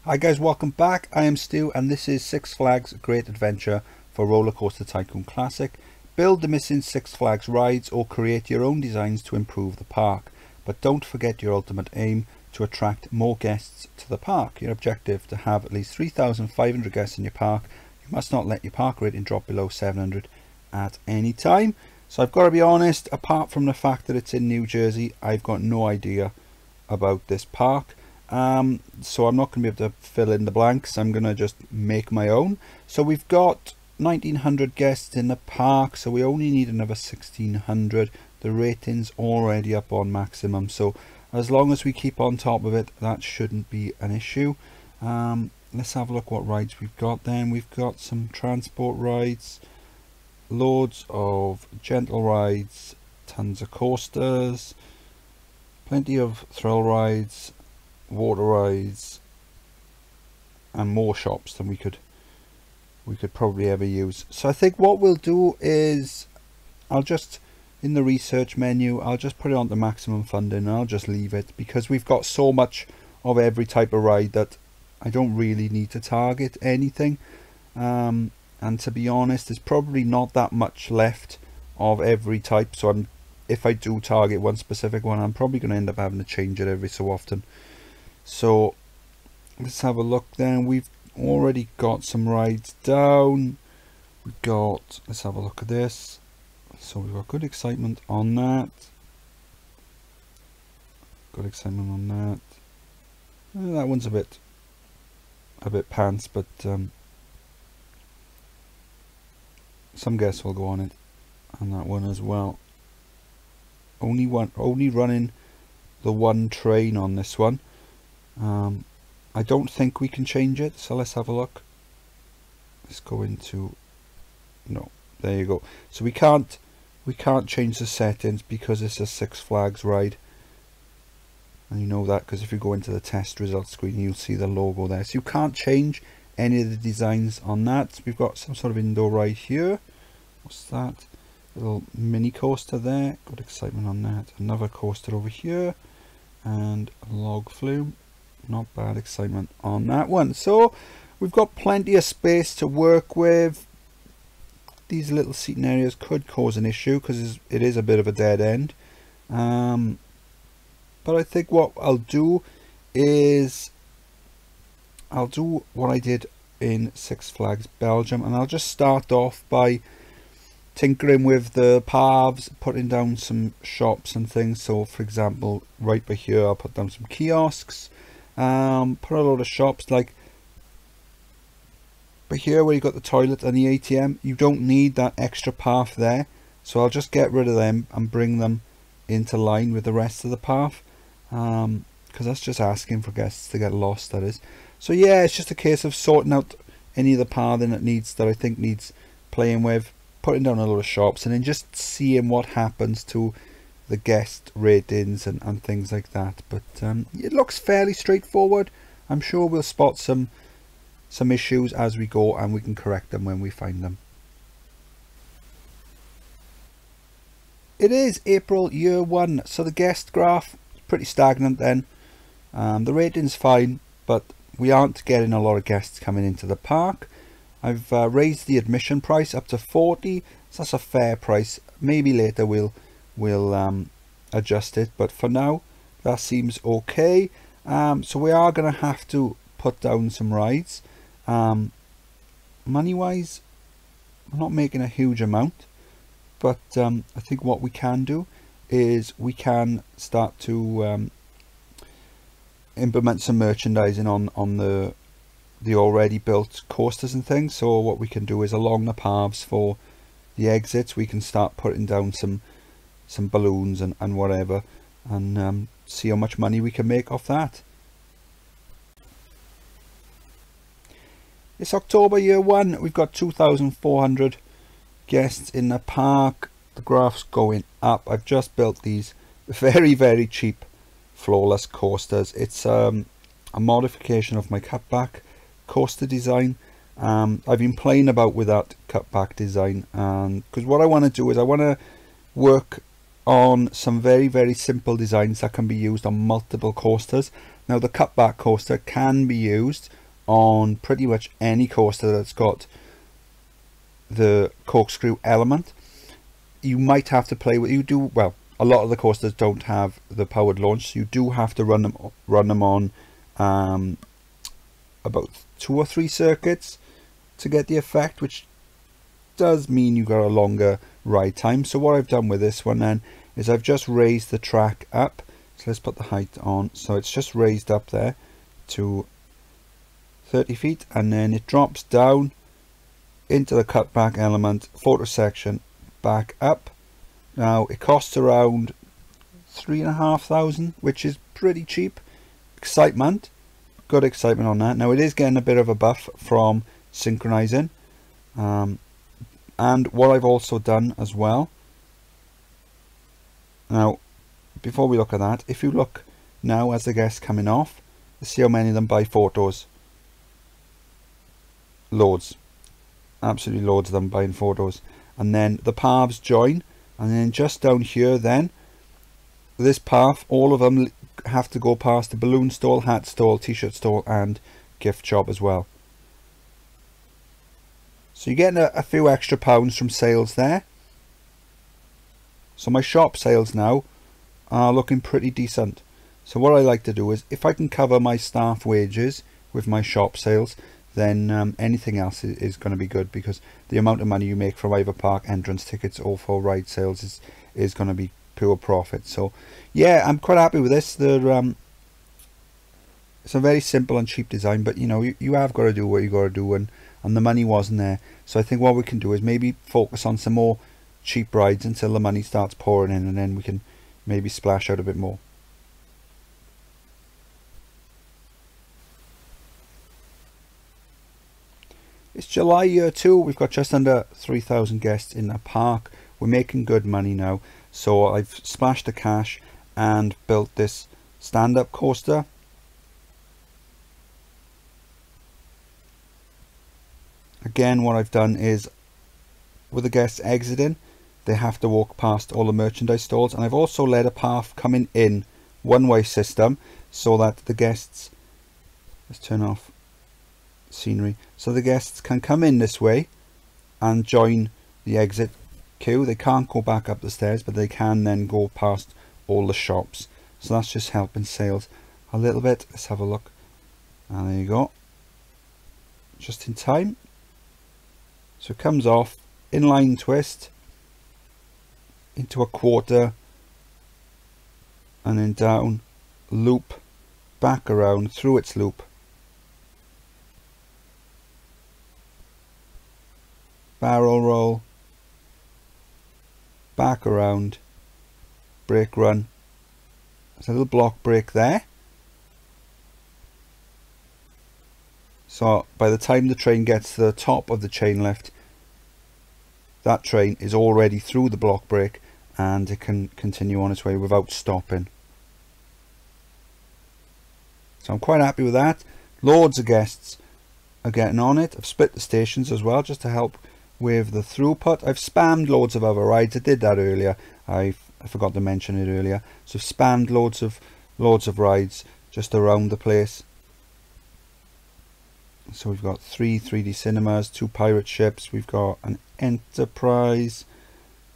Hi guys, welcome back. I am Stu and this is Six Flags Great Adventure for Roller Coaster Tycoon Classic. Build the missing Six Flags rides or create your own designs to improve the park. But don't forget your ultimate aim, to attract more guests to the park. Your objective, to have at least 3,500 guests in your park. You must not let your park rating drop below 700 at any time. So I've got to be honest, apart from the fact that it's in New Jersey, I've got no idea about this park. So I'm not going to be able to fill in the blanks. I'm going to just make my own. So we've got 1,900 guests in the park, so we only need another 1,600. The rating's already up on maximum, so as long as we keep on top of it, that shouldn't be an issue. Let's have a look what rides we've got then. We've got some transport rides, loads of gentle rides, tons of coasters, plenty of thrill rides, water rides, and more shops than we could probably ever use. So I think what we'll do is I'll just, in the research menu, I'll just put it on the maximum funding and I'll just leave it, because we've got so much of every type of ride that I don't really need to target anything. And to be honest, there's probably not that much left of every type, so if I do target one specific one, I'm probably going to end up having to change it every so often. So let's have a look then. We've already got some rides down. Let's have a look at this. So we've got good excitement on that. Good excitement on that. That one's a bit pants, but some guests will go on it, and that one as well. Only running the one train on this one. I don't think we can change it, so let's have a look. Let's go into, no, there you go. So we can't change the settings because it's a Six Flags ride, and you know that because if you go into the test results screen, you'll see the logo there. So you can't change any of the designs on that. So we've got some sort of indoor ride here. What's that? Little mini coaster there. Good excitement on that. Another coaster over here, and a log flume. Not bad excitement on that one. So we've got plenty of space to work with. These little seating areas could cause an issue because it is a bit of a dead end. But I think what I'll do is I'll do what I did in Six Flags Belgium, and I'll just start off by tinkering with the paths, putting down some shops and things. So for example, right by here I'll put down some kiosks, put a load of shops, like but here where you got the toilet and the ATM, you don't need that extra path there, so I'll just get rid of them and bring them into line with the rest of the path, because that's just asking for guests to get lost, that is. So yeah, it's just a case of sorting out any of the pathing that I think needs playing with, putting down a lot of shops, and then just seeing what happens to the guest ratings and things like that. But it looks fairly straightforward. I'm sure we'll spot some issues as we go, and we can correct them when we find them. It is April year one, so the guest graph is pretty stagnant then. The rating's fine, but we aren't getting a lot of guests coming into the park. I've raised the admission price up to 40, so that's a fair price. Maybe later we'll adjust it, but for now that seems okay. So we are going to have to put down some rides. Money wise, I'm not making a huge amount, but I think what we can do is we can start to implement some merchandising on the already built coasters and things. So what we can do is along the paths for the exits, we can start putting down some balloons and whatever, and see how much money we can make off that. It's October year one. We've got 2,400 guests in the park. The graph's going up. I've just built these very cheap floorless coasters. It's a modification of my cutback coaster design. I've been playing about with that cutback design, because what I want to do is I want to work on some very simple designs that can be used on multiple coasters. Now the cutback coaster can be used on pretty much any coaster that's got the corkscrew element. You might have to play with, well, a lot of the coasters don't have the powered launch, so you do have to run them on about 2 or 3 circuits to get the effect, which does mean you got a longer ride time. So what I've done with this one then is I've just raised the track up. So let's put the height on, so it's just raised up there to 30 feet, and then it drops down into the cutback element, photo section, back up. Now it costs around 3,500, which is pretty cheap. Excitement, good excitement on that. Now it is getting a bit of a buff from synchronizing, and what I've also done as well, now before we look at that, if you look now as the guests coming off, see how many of them buy photos. Loads, absolutely loads of them buying photos. And then the paths join, and then just down here then, this path, all of them have to go past the balloon stall, hat stall, t-shirt stall and gift shop as well. So you're getting a few extra pounds from sales there. So my shop sales now are looking pretty decent. So what I like to do is, if I can cover my staff wages with my shop sales, then anything else is going to be good, because the amount of money you make from either park entrance tickets or for ride sales is going to be pure profit. So yeah, I'm quite happy with this. It's a very simple and cheap design, but you know, you have got to do what you got to do, and the money wasn't there. So I think what we can do is maybe focus on some more cheap rides until the money starts pouring in, and then we can maybe splash out a bit more. It's July year 2, we've got just under 3,000 guests in the park. We're making good money now, so I've splashed the cash and built this stand-up coaster. Again, what I've done is, with the guests exiting, they have to walk past all the merchandise stalls, and I've also let a path coming in, one-way system, so that the guests, let's turn off scenery, so the guests can come in this way and join the exit queue. They can't go back up the stairs, but they can then go past all the shops. So that's just helping sales a little bit. Let's have a look, and there you go, just in time. So it comes off, inline twist into a quarter, and then down, loop, back around through its loop, barrel roll, back around, brake run. There's a little block brake there, so by the time the train gets to the top of the chain lift, that train is already through the block brake and it can continue on its way without stopping. So I'm quite happy with that. Loads of guests are getting on it. I've split the stations as well just to help with the throughput. I've spammed loads of other rides. I did that earlier. I forgot to mention it earlier. So I've spammed loads of rides just around the place. So we've got 3 3D cinemas, 2 pirate ships, we've got an Enterprise.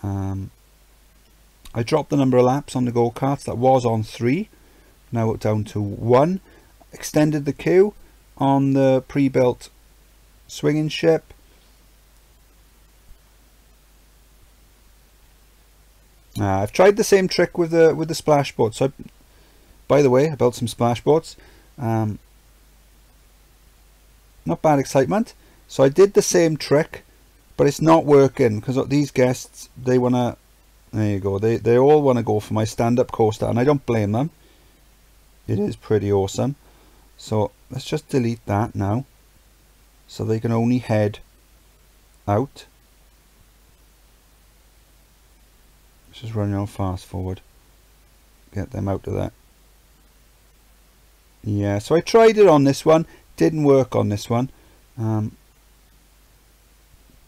I dropped the number of laps on the go-karts. That was on 3, now down to 1. Extended the queue on the pre-built swinging ship. I've tried the same trick with the splash boat. So by the way, I built some splash boats. Not bad excitement. So I did the same trick, but it's not working because these guests, they want to, there you go, they all want to go for my stand-up coaster, and I don't blame them. It is pretty awesome. So let's just delete that now, so they can only head out. Let's just run on fast forward, get them out of that. Yeah, so I tried it on this one, didn't work on this one,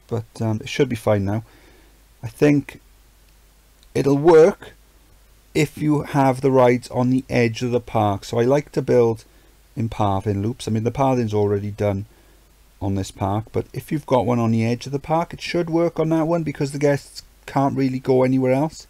but it should be fine now. I think it'll work if you have the rides on the edge of the park. So I like to build in pathing loops. I mean, the pathing's already done on this park, but if you've got one on the edge of the park, it should work on that one because the guests can't really go anywhere else.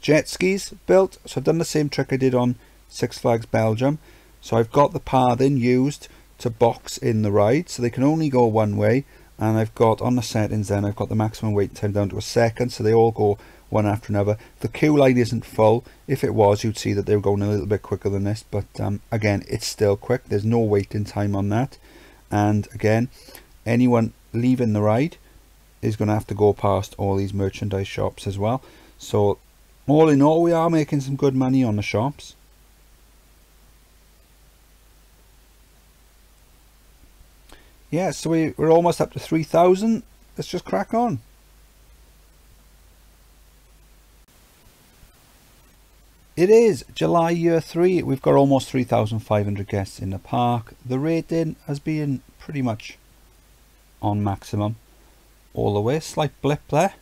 Jet skis built, so I've done the same trick I did on Six Flags Belgium. So I've got the pathing used to box in the ride, so they can only go one way, and I've got on the settings then I've got the maximum wait time down to a second, so they all go one after another. The queue line isn't full. If it was, you'd see that they were going a little bit quicker than this, but again, it's still quick. There's no waiting time on that. And again, anyone leaving the ride is going to have to go past all these merchandise shops as well. So all in all, we are making some good money on the shops. Yeah, so we're almost up to 3,000. Let's just crack on. It is July year 3. We've got almost 3,500 guests in the park. The rating has been pretty much on maximum all the way. Slight blip there,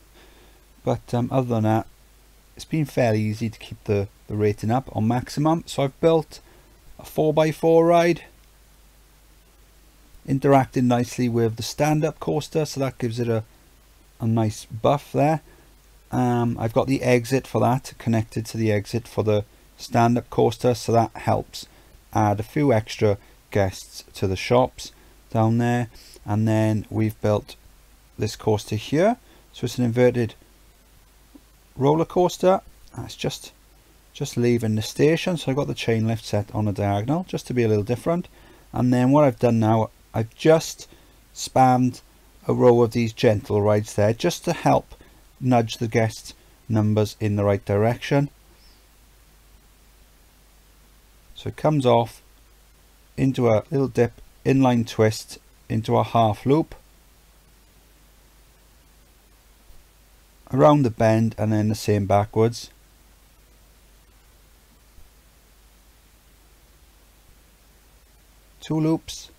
but other than that, it's been fairly easy to keep the rating up on maximum. So I've built a 4x4 ride, interacting nicely with the stand-up coaster, so that gives it a nice buff there. I've got the exit for that connected to the exit for the stand-up coaster, so that helps add a few extra guests to the shops down there. And then we've built this coaster here, so it's an inverted roller coaster. It's just leaving the station, so I've got the chain lift set on a diagonal just to be a little different. And then what I've done now, I've just spammed a row of these gentle rides there just to help nudge the guest numbers in the right direction. So it comes off into a little dip, inline twist into a half loop, around the bend, and then the same backwards. Two loops,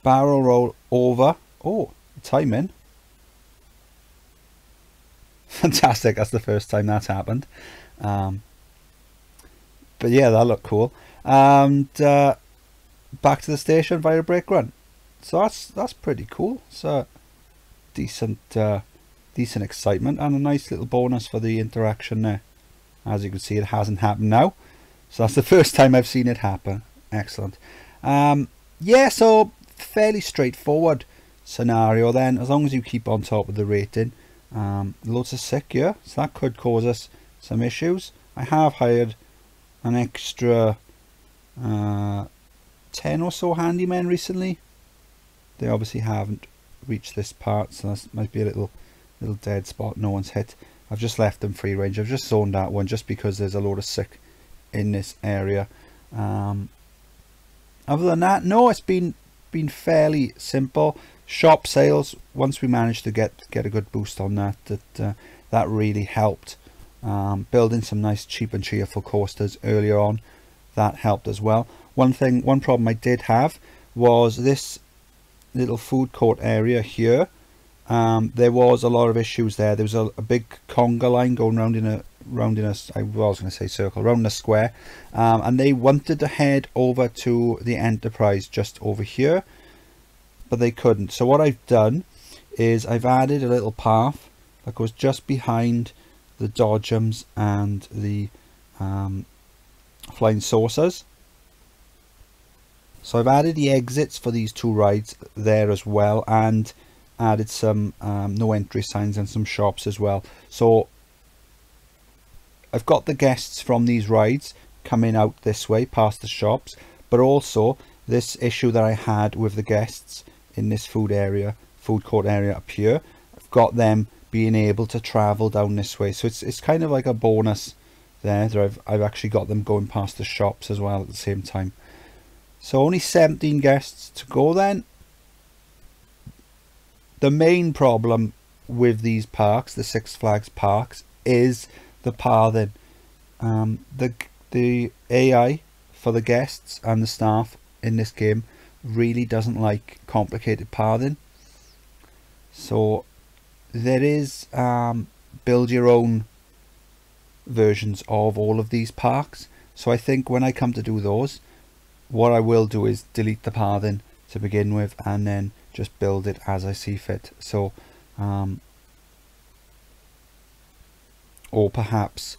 barrel roll over. Oh, timing. Fantastic, that's the first time that's happened. But yeah, that looked cool. And back to the station via a brake run. So that's pretty cool. So decent excitement and a nice little bonus for the interaction there. As you can see, it hasn't happened now. So that's the first time I've seen it happen. Excellent. Yeah, so fairly straightforward scenario then, as long as you keep on top of the rating. Loads of sick here, so that could cause us some issues. I have hired an extra 10 or so handymen recently. They obviously haven't reached this part, so that might be a little dead spot no one's hit. I've just left them free range. I've just zoned that one just because there's a load of sick in this area. Other than that, no, it's been fairly simple. Shop sales, once we managed to get a good boost on that really helped. Building some nice cheap and cheerful coasters earlier on, that helped as well. One problem I did have was this little food court area here. There was a lot of issues there. There was a big conga line going round in a I was going to say circle, round the square, and they wanted to head over to the Enterprise just over here, but they couldn't. So what I've done is I've added a little path that goes just behind the Dodgems and the Flying Saucers. So I've added the exits for these two rides there as well, and added some no entry signs and some shops as well. So I've got the guests from these rides coming out this way past the shops, but also this issue that I had with the guests in this food court area up here, I've got them being able to travel down this way. So it's kind of like a bonus there that I've actually got them going past the shops as well at the same time. So only 17 guests to go then. The main problem with these parks, the Six Flags parks, is the pathing. The AI for the guests and the staff in this game really doesn't like complicated pathing. So there is build your own versions of all of these parks. So I think when I come to do those, what I will do is delete the pathing to begin with and then just build it as I see fit. So or perhaps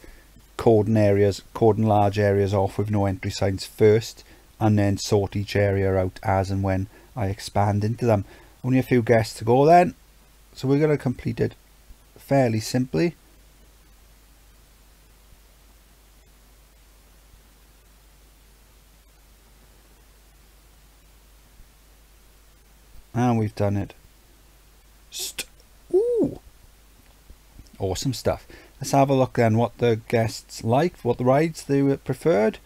cordon large areas off with no entry signs first, and then sort each area out as and when I expand into them. Only a few guests to go then, so we're going to complete it fairly simply. And we've done it. Ooh, awesome stuff. Let's have a look then what the guests liked, what the rides they preferred.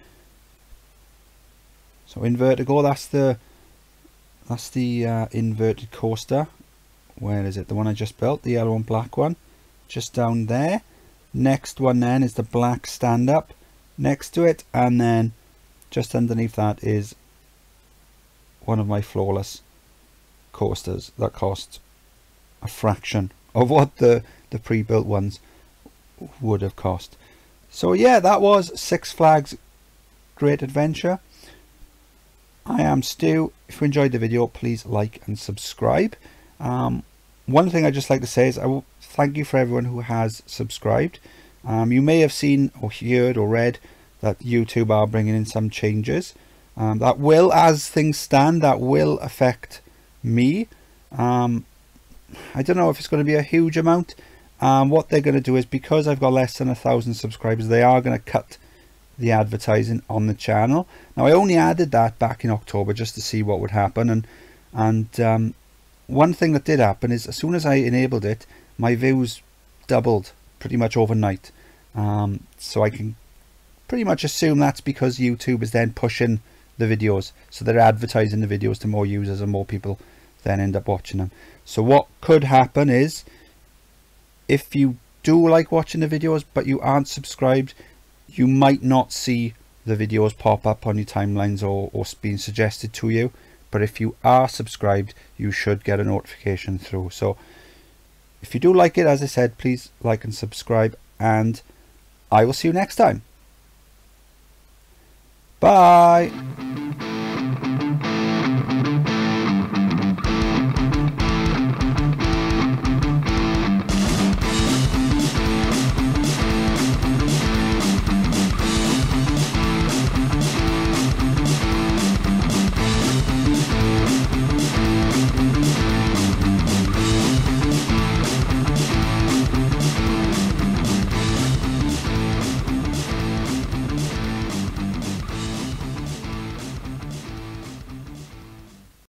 So Invertigo, that's the inverted coaster. Where is it? The one I just built, the yellow and black one, just down there. Next one then is the black stand-up next to it, and then just underneath that is one of my flawless coasters that cost a fraction of what the pre-built ones would have cost. So yeah, that was Six Flags Great Adventure. I am Stu. If you enjoyed the video, please like and subscribe. One thing I'd just like to say is I will thank you for everyone who has subscribed. You may have seen or heard or read that YouTube are bringing in some changes. That will, as things stand, that will affect me. I don't know if it's going to be a huge amount. What they're going to do is, because I've got less than 1,000 subscribers, they are going to cut the advertising on the channel. Now I only added that back in October just to see what would happen, and one thing that did happen is as soon as I enabled it, my views doubled pretty much overnight. So I can pretty much assume that's because YouTube is then pushing the videos, so they're advertising the videos to more users and more people then end up watching them. So what could happen is, if you do like watching the videos but you aren't subscribed, you might not see the videos pop up on your timelines or being suggested to you. But if you are subscribed, you should get a notification through. So if you do like it, as I said, please like and subscribe, and I will see you next time. Bye.